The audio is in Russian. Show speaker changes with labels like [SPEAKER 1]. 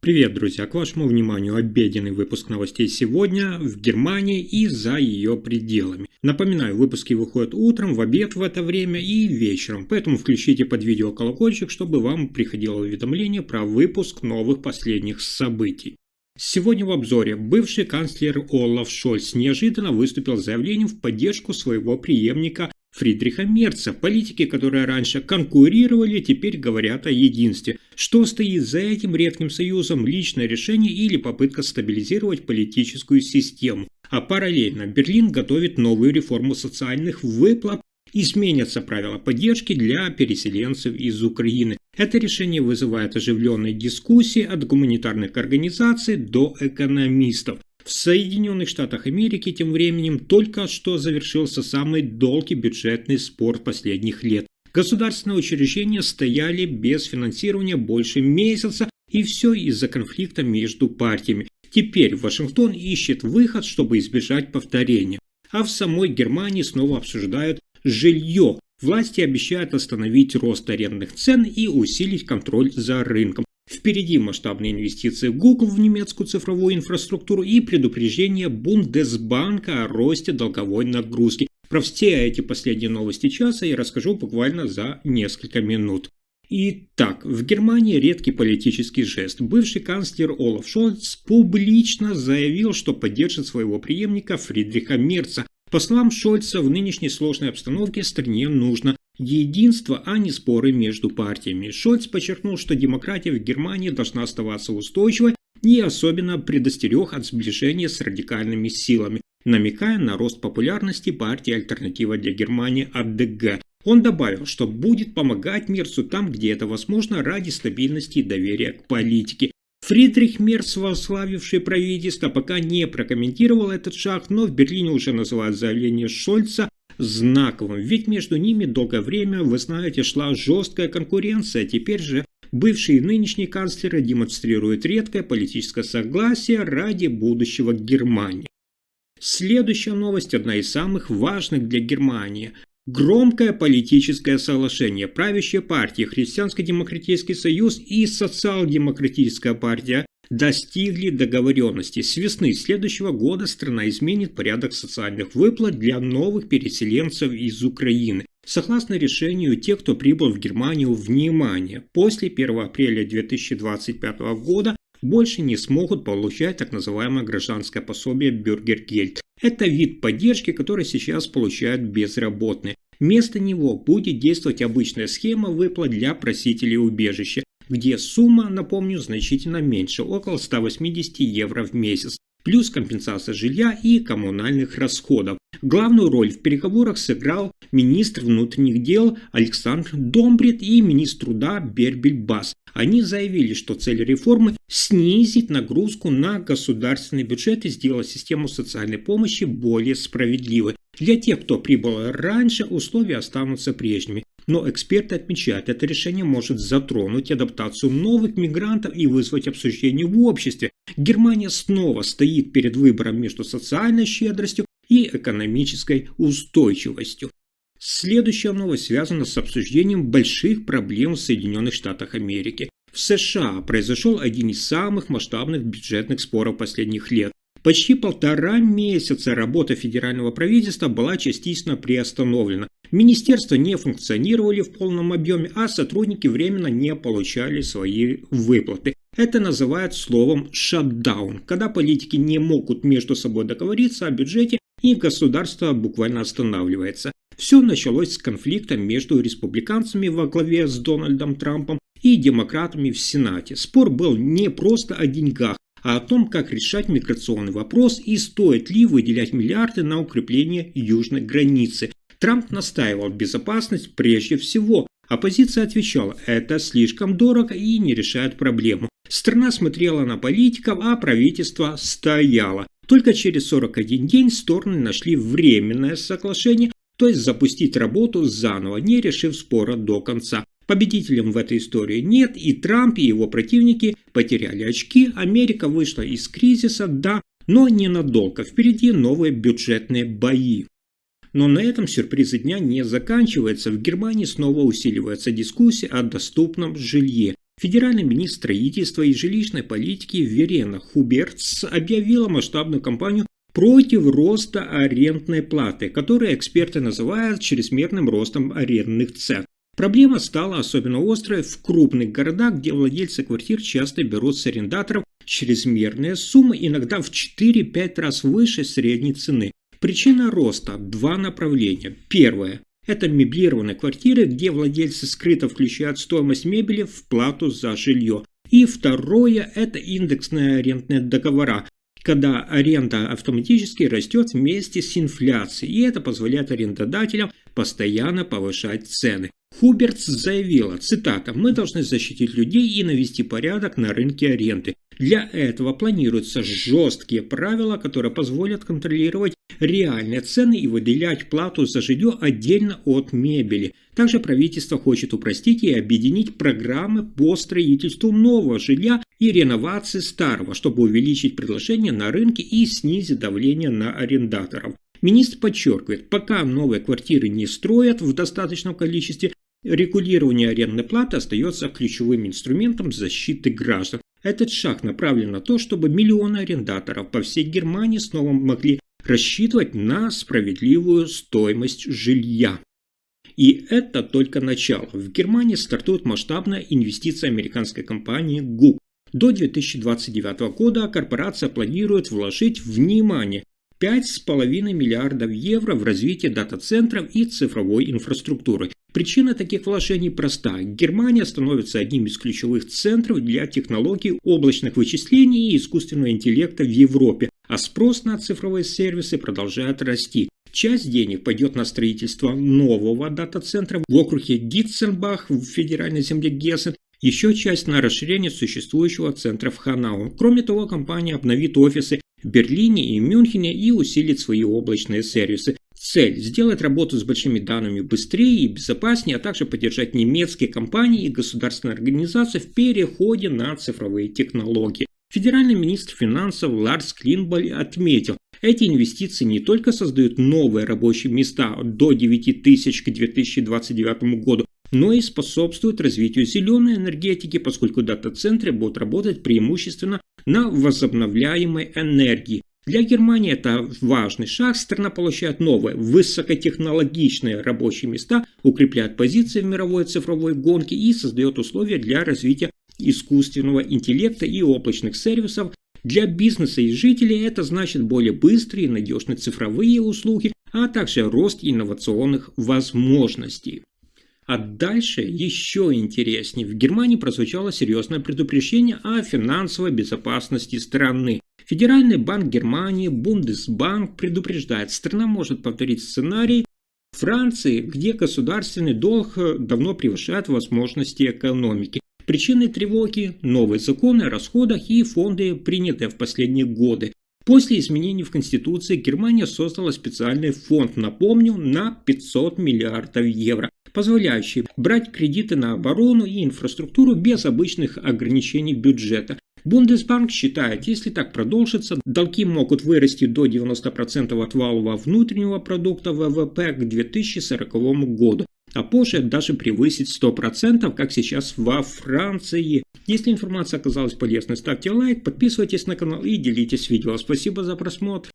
[SPEAKER 1] Привет, друзья! К вашему вниманию обеденный выпуск новостей сегодня в Германии и за ее пределами. Напоминаю, выпуски выходят утром, в обед в это время и вечером, поэтому включите под видео колокольчик, чтобы вам приходило уведомление про выпуск новых последних событий. Сегодня в обзоре бывший канцлер Олаф Шольц неожиданно выступил с заявлением в поддержку своего преемника Фридриха Мерца. Политики, которые раньше конкурировали, теперь говорят о единстве. Что стоит за этим редким союзом? Личное решение или попытка стабилизировать политическую систему? А параллельно Берлин готовит новую реформу социальных выплат и сменятся правила поддержки для переселенцев из Украины. Это решение вызывает оживленные дискуссии от гуманитарных организаций до экономистов. В Соединенных Штатах Америки тем временем только что завершился самый долгий бюджетный спор последних лет. Государственные учреждения стояли без финансирования больше месяца, и все из-за конфликта между партиями. Теперь Вашингтон ищет выход, чтобы избежать повторения. А в самой Германии снова обсуждают жилье. Власти обещают остановить рост арендных цен и усилить контроль за рынком. Впереди масштабные инвестиции Google в немецкую цифровую инфраструктуру и предупреждение Бундесбанка о росте долговой нагрузки. Про все эти последние новости часа я расскажу буквально за несколько минут. Итак, в Германии редкий политический жест. Бывший канцлер Олаф Шольц публично заявил, что поддержит своего преемника Фридриха Мерца. По словам Шольца, в нынешней сложной обстановке стране нужно единство, а не споры между партиями. Шольц подчеркнул, что демократия в Германии должна оставаться устойчивой и особенно предостерег от сближения с радикальными силами, намекая на рост популярности партии «Альтернатива для Германии» АДГ. Он добавил, что будет помогать Мерцу там, где это возможно, ради стабильности и доверия к политике. Фридрих Мерц, возглавивший правительство, пока не прокомментировал этот шаг, но в Берлине уже называют заявление Шольца знаковым, ведь между ними долгое время, вы знаете, шла жесткая конкуренция. Теперь же бывшие и нынешние канцлеры демонстрируют редкое политическое согласие ради будущего Германии. Следующая новость одна из самых важных для Германии. Громкое политическое соглашение. Правящая партия Христианско-демократический союз и Социал-демократическая партия достигли договоренности. С весны следующего года страна изменит порядок социальных выплат для новых переселенцев из Украины. Согласно решению, те, кто прибыл в Германию, внимание, после 1 апреля 2025 года больше не смогут получать так называемое гражданское пособие Бюргергельд. Это вид поддержки, который сейчас получают безработные. Вместо него будет действовать обычная схема выплат для просителей убежища, где сумма, напомню, значительно меньше, около 180 евро в месяц, плюс компенсация жилья и коммунальных расходов. Главную роль в переговорах сыграл министр внутренних дел Александр Домбрит и министр труда Бербель Бас. Они заявили, что цель реформы – снизить нагрузку на государственный бюджет и сделать систему социальной помощи более справедливой. Для тех, кто прибыл раньше, условия останутся прежними. Но эксперты отмечают, это решение может затронуть адаптацию новых мигрантов и вызвать обсуждение в обществе. Германия снова стоит перед выбором между социальной щедростью и экономической устойчивостью. Следующая новость связана с обсуждением больших проблем в Соединенных Штатах Америки. В США произошел один из самых масштабных бюджетных споров последних лет. Почти 1,5 месяца работа федерального правительства была частично приостановлена. Министерства не функционировали в полном объеме, а сотрудники временно не получали свои выплаты. Это называют словом «шатдаун», когда политики не могут между собой договориться о бюджете и государство буквально останавливается. Все началось с конфликта между республиканцами во главе с Дональдом Трампом и демократами в Сенате. Спор был не просто о деньгах, а о том, как решать миграционный вопрос и стоит ли выделять миллиарды на укрепление южной границы. Трамп настаивал безопасность прежде всего. Оппозиция отвечала, это слишком дорого и не решает проблему. Страна смотрела на политиков, а правительство стояло. Только через 41 день стороны нашли временное соглашение, то есть запустить работу заново, не решив спора до конца. Победителем в этой истории нет, и Трамп, и его противники потеряли очки, Америка вышла из кризиса, да, но ненадолго. Впереди новые бюджетные бои. Но на этом сюрпризы дня не заканчиваются. В Германии снова усиливается дискуссия о доступном жилье. Федеральный министр строительства и жилищной политики Верена Хубертс объявила масштабную кампанию против роста арендной платы, которую эксперты называют чрезмерным ростом арендных цен. Проблема стала особенно острой в крупных городах, где владельцы квартир часто берут с арендаторов чрезмерные суммы, иногда в 4-5 раз выше средней цены. Причина роста – два направления. Первое – это меблированные квартиры, где владельцы скрыто включают стоимость мебели в плату за жилье. И второе – это индексные арендные договора, когда аренда автоматически растет вместе с инфляцией, и это позволяет арендодателям постоянно повышать цены. Хубертс заявила, цитата, «Мы должны защитить людей и навести порядок на рынке аренды. Для этого планируются жесткие правила, которые позволят контролировать реальные цены и выделять плату за жилье отдельно от мебели. Также правительство хочет упростить и объединить программы по строительству нового жилья и реновации старого, чтобы увеличить предложение на рынке и снизить давление на арендаторов». Министр подчеркивает, пока новые квартиры не строят в достаточном количестве, регулирование арендной платы остается ключевым инструментом защиты граждан. Этот шаг направлен на то, чтобы миллионы арендаторов по всей Германии снова могли рассчитывать на справедливую стоимость жилья. И это только начало. В Германии стартует масштабная инвестиция американской компании Google. До 2029 года корпорация планирует вложить, внимание, 5,5 миллиардов евро в развитие дата-центров и цифровой инфраструктуры. Причина таких вложений проста. Германия становится одним из ключевых центров для технологий облачных вычислений и искусственного интеллекта в Европе, а спрос на цифровые сервисы продолжает расти. Часть денег пойдет на строительство нового дата-центра в округе Дитценбах в федеральной земле Гессен, еще часть на расширение существующего центра в Ханау. Кроме того, компания обновит офисы в Берлине и Мюнхене и усилит свои облачные сервисы. Цель – сделать работу с большими данными быстрее и безопаснее, а также поддержать немецкие компании и государственные организации в переходе на цифровые технологии. Федеральный министр финансов Ларс Клинболь отметил, эти инвестиции не только создают новые рабочие места до 9 тысяч к 2029 году, но и способствуют развитию зеленой энергетики, поскольку дата-центры будут работать преимущественно на возобновляемой энергии. Для Германии это важный шаг, страна получает новые высокотехнологичные рабочие места, укрепляет позиции в мировой цифровой гонке и создает условия для развития искусственного интеллекта и облачных сервисов. Для бизнеса и жителей это значит более быстрые и надежные цифровые услуги, а также рост инновационных возможностей. А дальше еще интереснее. В Германии прозвучало серьезное предупреждение о финансовой безопасности страны. Федеральный банк Германии, Бундесбанк, предупреждает, страна может повторить сценарий Франции, где государственный долг давно превышает возможности экономики. Причиной тревоги – новые законы о расходах и фонды, принятые в последние годы. После изменений в Конституции Германия создала специальный фонд, напомню, на 500 миллиардов евро, позволяющий брать кредиты на оборону и инфраструктуру без обычных ограничений бюджета. Бундесбанк считает, если так продолжится, долги могут вырасти до 90% от валового внутреннего продукта ВВП к 2040 году, а позже даже превысить 100%, как сейчас во Франции. Если информация оказалась полезной, ставьте лайк, подписывайтесь на канал и делитесь видео. Спасибо за просмотр.